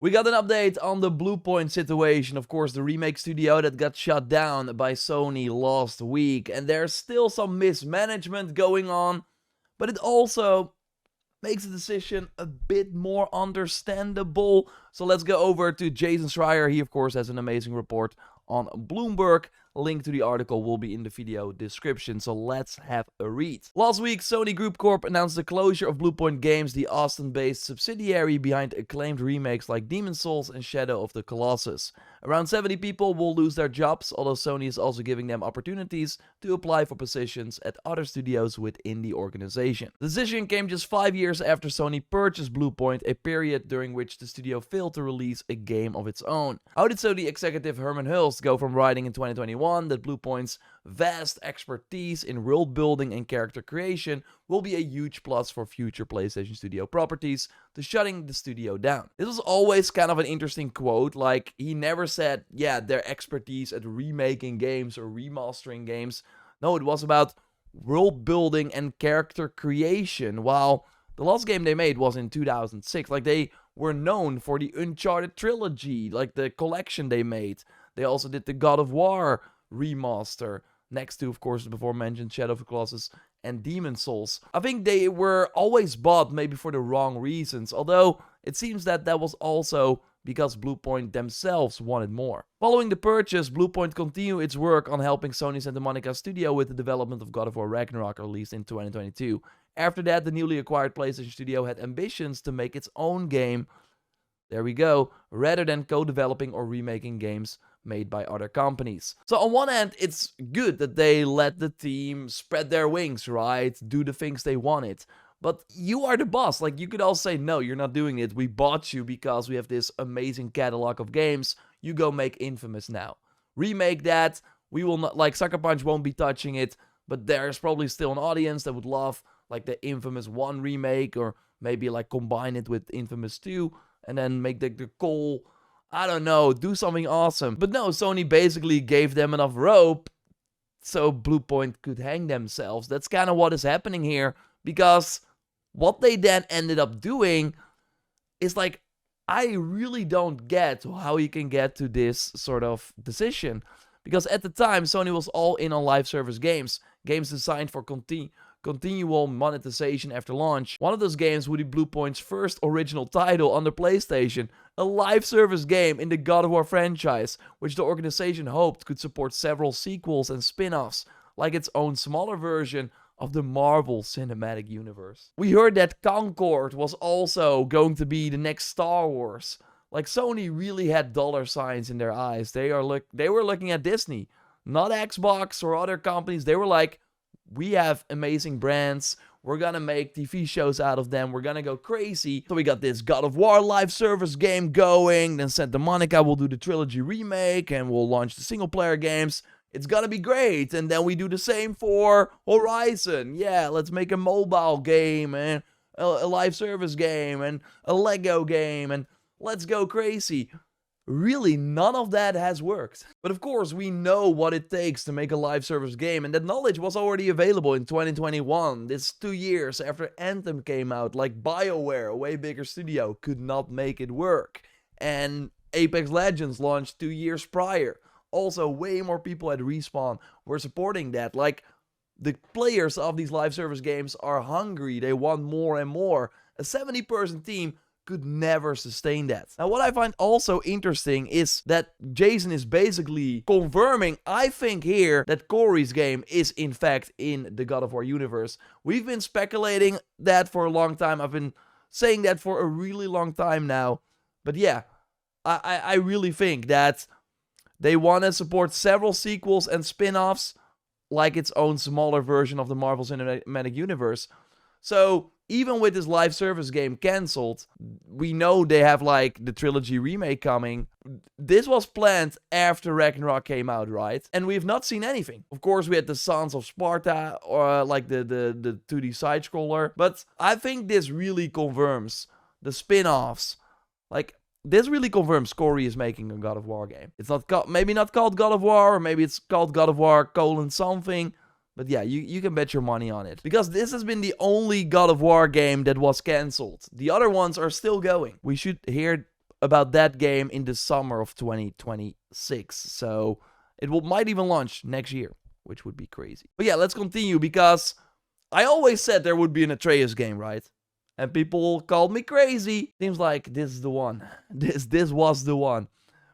We got an update on the Bluepoint situation, of course the remake studio that got shut down by Sony last week, and there's still some mismanagement going on, but it also makes the decision a bit more understandable. So let's go over to Jason Schreier. He of course has an amazing report on Bloomberg. Link to the article will be in the video description, so let's have a read. Last week, Sony Group Corp announced the closure of Bluepoint Games, the Austin-based subsidiary behind acclaimed remakes like Demon's Souls and Shadow of the Colossus. Around 70 people will lose their jobs, although Sony is also giving them opportunities to apply for positions at other studios within the organization. The decision came just 5 years after Sony purchased Bluepoint, a period during which the studio failed to release a game of its own. How did Sony executive Herman Hulst go from writing in 2021 that Bluepoint's vast expertise in world building and character creation will be a huge plus for future PlayStation Studio properties to shutting the studio down? This was always kind of an interesting quote. Like, he never said, yeah, their expertise at remaking games or remastering games. No, it was about world building and character creation. While the last game they made was in 2006. Like, they were known for the Uncharted trilogy, like the collection they made. They also did the God of War remaster, next to, of course, the before mentioned Shadow of the Colossus and Demon's Souls. I think they were always bought maybe for the wrong reasons, although it seems that that was also because Bluepoint themselves wanted more. Following the purchase, Bluepoint continued its work on helping Sony Santa Monica Studio with the development of God of War Ragnarok, released in 2022. After that, the newly acquired PlayStation Studio had ambitions to make its own game, there we go, rather than co-developing or remaking games made by other companies. So on one hand, it's good that they let the team spread their wings, right? Do the things they wanted. But you are the boss. Like, you could all say, no, you're not doing it. We bought you because we have this amazing catalog of games. You go make Infamous now. Remake that. We will not, like, Sucker Punch won't be touching it, but there's probably still an audience that would love, like, the Infamous 1 remake, or maybe, like, combine it with Infamous 2, and then make the call, I don't know, do something awesome. But no, Sony basically gave them enough rope so Bluepoint could hang themselves. That's kind of what is happening here, because what they then ended up doing is, like, I really don't get how you can get to this sort of decision. Because at the time, Sony was all in on live service games. Games designed for continual monetization after launch. One of those games would be Bluepoint's first original title on the PlayStation, a live service game in the God of War franchise, which the organization hoped could support several sequels and spin-offs, like its own smaller version of the Marvel Cinematic Universe. We heard that Concord was also going to be the next Star Wars. Like, Sony really had dollar signs in their eyes. They were looking at Disney, not Xbox or other companies. They were like, we have amazing brands. We're gonna make TV shows out of them. We're gonna go crazy. So we got this God of War live service game going. Then Santa Monica will do the trilogy remake, and we'll launch the single player games. It's gonna be great. And then we do the same for Horizon. Yeah, let's make a mobile game and a live service game and a Lego game, and let's go crazy. Really, none of that has worked. But of course, we know what it takes to make a live service game, and that knowledge was already available in 2021. This 2 years after Anthem came out. Like, BioWare, a way bigger studio, could not make it work. And Apex Legends launched 2 years prior. Also, way more people at Respawn were supporting that. Like, the players of these live service games are hungry. They want more and more. A 70-person team could never sustain that. Now, what I find also interesting is that Jason is basically confirming, I think here, that Cory's game is in fact in the God of War universe. We've been speculating that for a long time. I've been saying that for a really long time now. But yeah, I really think that they want to support several sequels and spin-offs, like its own smaller version of the Marvel Cinematic Universe. So even with this live service game cancelled, we know they have, like, the trilogy remake coming. This was planned after Ragnarok came out, right? And we've not seen anything. Of course, we had the Sons of Sparta, or like the 2D side-scroller. But I think this really confirms the spin-offs. Like, this really confirms Cory is making a God of War game. It's not maybe not called God of War, or maybe it's called God of War : something. But yeah, you can bet your money on it. Because this has been the only God of War game that was cancelled. The other ones are still going. We should hear about that game in the summer of 2026. So it might even launch next year, which would be crazy. But yeah, let's continue, because I always said there would be an Atreus game, right? And people called me crazy. Seems like this is the one. This was the one.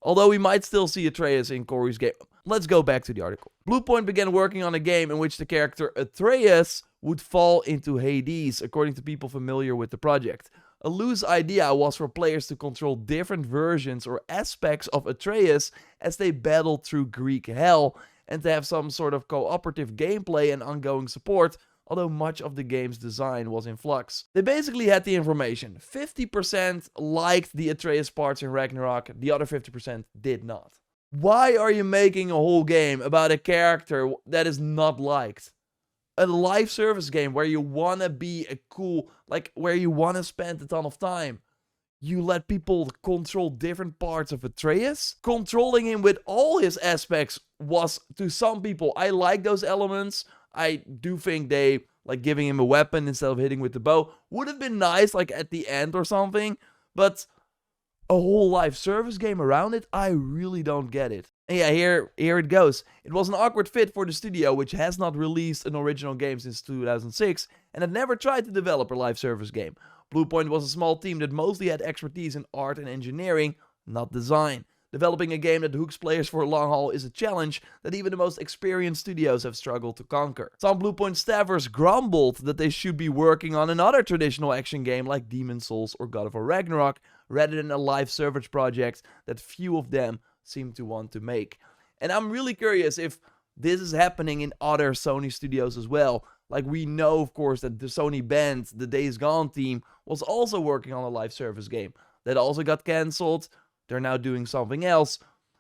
Although we might still see Atreus in Cory's game. Let's go back to the article. Bluepoint began working on a game in which the character Atreus would fall into Hades, according to people familiar with the project. A loose idea was for players to control different versions or aspects of Atreus as they battled through Greek hell, and to have some sort of cooperative gameplay and ongoing support, although much of the game's design was in flux. They basically had the information. 50% liked the Atreus parts in Ragnarok, the other 50% did not. Why are you making a whole game about a character that is not liked? A live service game where you want to be a cool, like where you want to spend a ton of time. You let people control different parts of Atreus? Controlling him with all his aspects was, to some people, I like those elements. I do think they, like giving him a weapon instead of hitting with the bow, would have been nice, like at the end or something. But a whole live service game around it, I really don't get it. And yeah, here it goes. It was an awkward fit for the studio, which has not released an original game since 2006, and had never tried to develop a live service game. Bluepoint was a small team that mostly had expertise in art and engineering, not design. Developing a game that hooks players for a long haul is a challenge that even the most experienced studios have struggled to conquer. Some Bluepoint staffers grumbled that they should be working on another traditional action game like Demon's Souls or God of War Ragnarok, rather than a live service project that few of them seem to want to make. And I'm really curious if this is happening in other Sony studios as well. Like, we know, of course, that the Sony band, the Days Gone team, was also working on a live service game. That also got cancelled. They're now doing something else.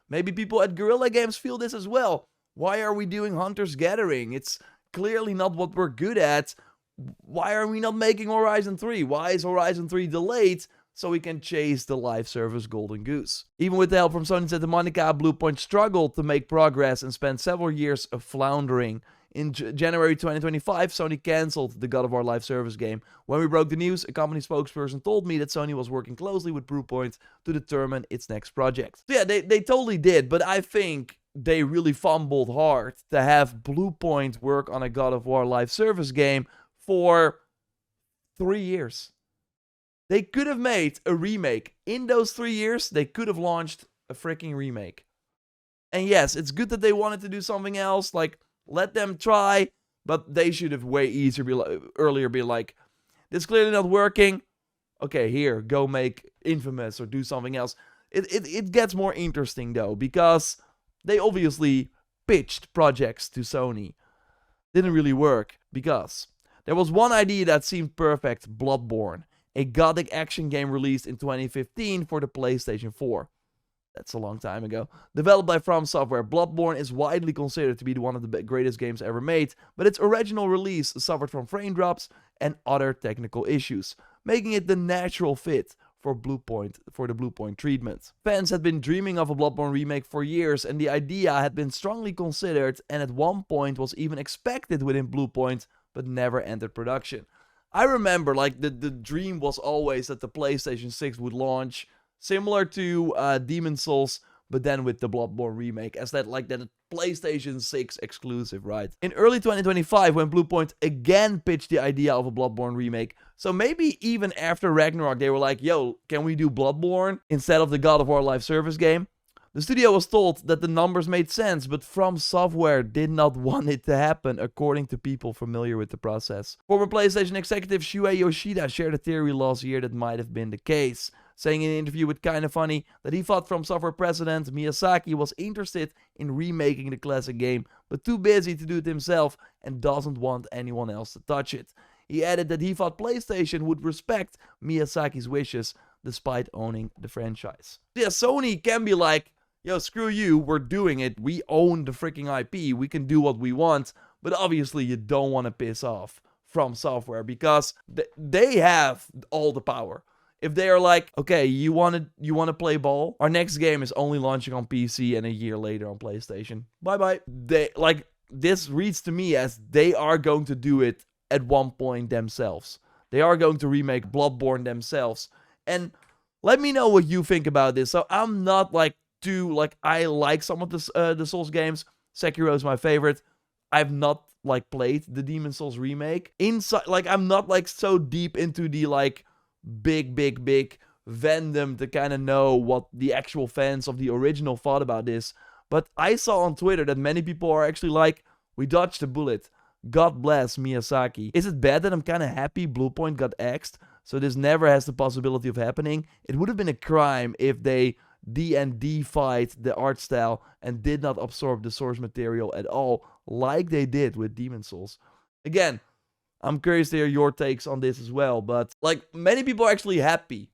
Maybe people at Guerrilla Games feel this as well. Why are we doing Hunter's Gathering? It's clearly not what we're good at. Why are we not making Horizon 3? Why is Horizon 3 delayed? So we can chase the live service golden goose. Even with the help from Sony Santa Monica, Bluepoint struggled to make progress and spent several years of floundering. In January 2025, Sony cancelled the God of War live service game. When we broke the news, a company spokesperson told me that Sony was working closely with Bluepoint to determine its next project. So yeah, they totally did, but I think they really fumbled hard to have Bluepoint work on a God of War live service game for 3 years. They could have made a remake. In those 3 years, they could have launched a freaking remake. And yes, it's good that they wanted to do something else, like, let them try, but they should have earlier been like, this is clearly not working. Okay, here, go make Infamous or do something else. It gets more interesting though, because they obviously pitched projects to Sony. Didn't really work, because there was one idea that seemed perfect: Bloodborne, a gothic action game released in 2015 for the PlayStation 4. That's a long time ago. Developed by From Software, Bloodborne is widely considered to be one of the greatest games ever made, but its original release suffered from frame drops and other technical issues, making it the natural fit for the Bluepoint treatment. Fans had been dreaming of a Bloodborne remake for years, and the idea had been strongly considered and at one point was even expected within Bluepoint, but never entered production. I remember, like, the dream was always that the PlayStation 6 would launch similar to Demon's Souls, but then with the Bloodborne remake, as that PlayStation 6 exclusive, right? In early 2025, when Bluepoint again pitched the idea of a Bloodborne remake, so maybe even after Ragnarok, they were like, yo, can we do Bloodborne instead of the God of War live service game? The studio was told that the numbers made sense, but From Software did not want it to happen, according to people familiar with the process. Former PlayStation executive Shuei Yoshida shared a theory last year that might have been the case, saying in an interview with Kinda Funny that he thought From Software president Miyazaki was interested in remaking the classic game, but too busy to do it himself and doesn't want anyone else to touch it. He added that he thought PlayStation would respect Miyazaki's wishes despite owning the franchise. Yeah, Sony can be like, yo, screw you, we're doing it, we own the freaking IP, we can do what we want, but obviously you don't want to piss off From Software, because they have all the power. If they are like, okay, you want to play ball? Our next game is only launching on PC and a year later on PlayStation. Bye-bye. This reads to me as they are going to do it at one point themselves. They are going to remake Bloodborne themselves. And Let me know what you think about this. So I'm not like I like some of the Souls games. Sekiro is my favorite. I've not like played the Demon Souls remake. Inside, like I'm not like so deep into the like big fandom to kind of know what the actual fans of the original thought about this. But I saw on Twitter that many people are actually like, we dodged a bullet. God bless Miyazaki. Is it bad that I'm kind of happy Bluepoint got axed, so this never has the possibility of happening? It would have been a crime if they D&D-fied the art style and did not absorb the source material at all, like they did with Demon Souls. Again, I'm curious to hear your takes on this as well, but like many people are actually happy.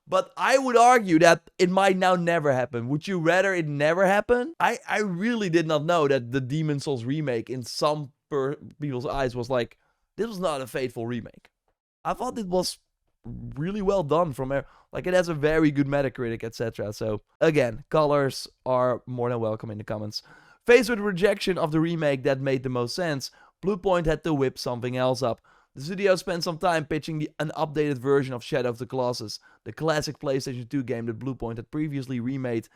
But I would argue that it might now never happen. Would you rather it never happen? I really did not know that the Demon Souls remake in some people's eyes was like, this was not a faithful remake. I thought it was really well done from like it has a very good Metacritic, etc. So again, colors are more than welcome in the comments. Faced with rejection of the remake that made the most sense, Bluepoint had to whip something else up. The studio spent some time pitching an updated version of Shadow of the Colossus, the classic PlayStation 2 game that Bluepoint had previously remade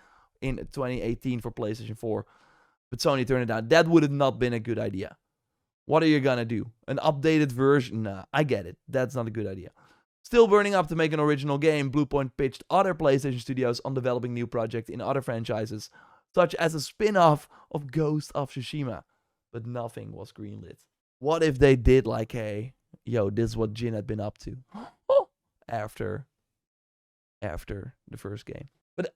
in 2018 for PlayStation 4. But Sony turned it down. That would have not been a good idea. What are you gonna do? An updated version? Nah, I get it. That's not a good idea. Still burning up to make an original game, Bluepoint pitched other PlayStation studios on developing new projects in other franchises, such as a spin-off of Ghost of Tsushima. But nothing was greenlit. What if they did like, hey, yo, this is what Jin had been up to after the first game. But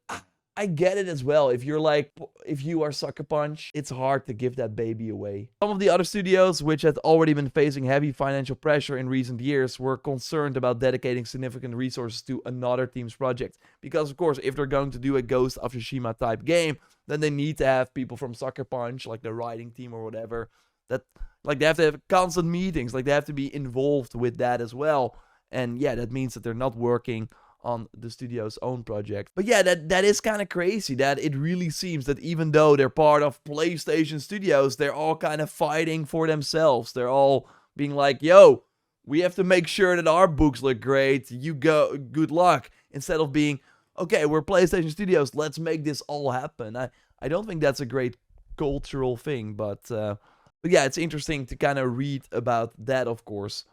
I get it as well. If you're like, if you are Sucker Punch, it's hard to give that baby away. Some of the other studios, which had already been facing heavy financial pressure in recent years, were concerned about dedicating significant resources to another team's project. Because, of course, if they're going to do a Ghost of Tsushima type game, then they need to have people from Sucker Punch, like the writing team or whatever, that, like, they have to have constant meetings. Like, they have to be involved with that as well. And yeah, that means that they're not working on the studio's own project. But yeah, that is kind of crazy that it really seems that even though they're part of PlayStation Studios, they're all kind of fighting for themselves. They're all being like, yo, we have to make sure that our books look great. You go, good luck. Instead of being, okay, we're PlayStation Studios, let's make this all happen. I don't think that's a great cultural thing, but yeah, it's interesting to kind of read about that, of course.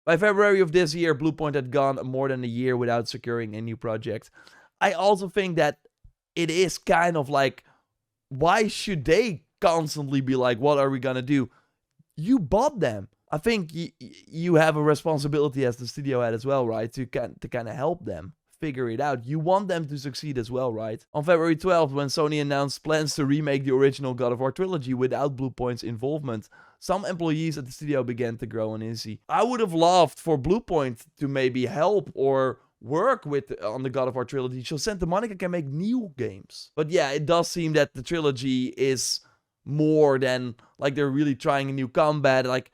By February of this year, Bluepoint had gone more than a year without securing a new project. I also think that it is kind of like, why should they constantly be like, what are we gonna do? You bought them. I think you have a responsibility as the studio head as well, right? To kind of help them figure it out. You want them to succeed as well, right? On February 12th, when Sony announced plans to remake the original God of War trilogy without Bluepoint's involvement, some employees at the studio began to grow uneasy. I would have loved for Bluepoint to maybe help or work on the God of War trilogy so Santa Monica can make new games. But yeah, it does seem that the trilogy is more than like they're really trying a new combat. Like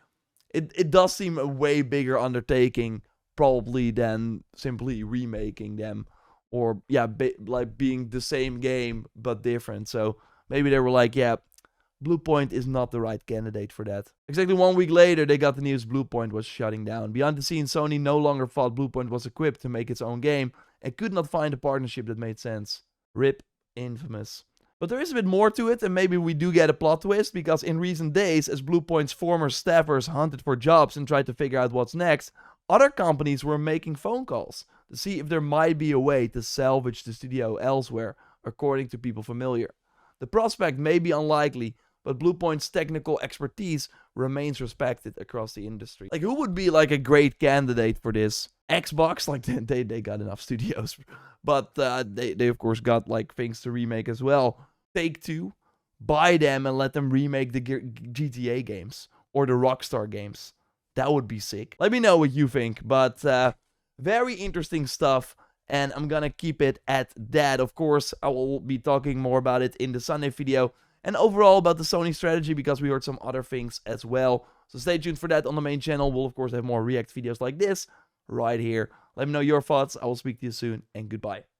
it does seem a way bigger undertaking probably than simply remaking them, or yeah, like being the same game but different. So maybe they were like, yeah, Bluepoint is not the right candidate for that. Exactly 1 week later, they got the news Bluepoint was shutting down. Behind the scenes, Sony no longer thought Bluepoint was equipped to make its own game and could not find a partnership that made sense. RIP Infamous. But there is a bit more to it, and maybe we do get a plot twist, because in recent days, as Bluepoint's former staffers hunted for jobs and tried to figure out what's next, other companies were making phone calls to see if there might be a way to salvage the studio elsewhere, according to people familiar. The prospect may be unlikely, but Bluepoint's technical expertise remains respected across the industry. Like, who would be like a great candidate for this? Xbox, like they got enough studios, but they of course got like things to remake as well. Take-Two, buy them and let them remake the GTA games or the Rockstar games. That would be sick. Let me know what you think, but very interesting stuff, and I'm gonna keep it at that. Of course, I will be talking more about it in the Sunday video, and overall about the Sony strategy, because we heard some other things as well. So stay tuned for that on the main channel. We'll of course have more React videos like this right here. Let me know your thoughts. I will speak to you soon, and goodbye.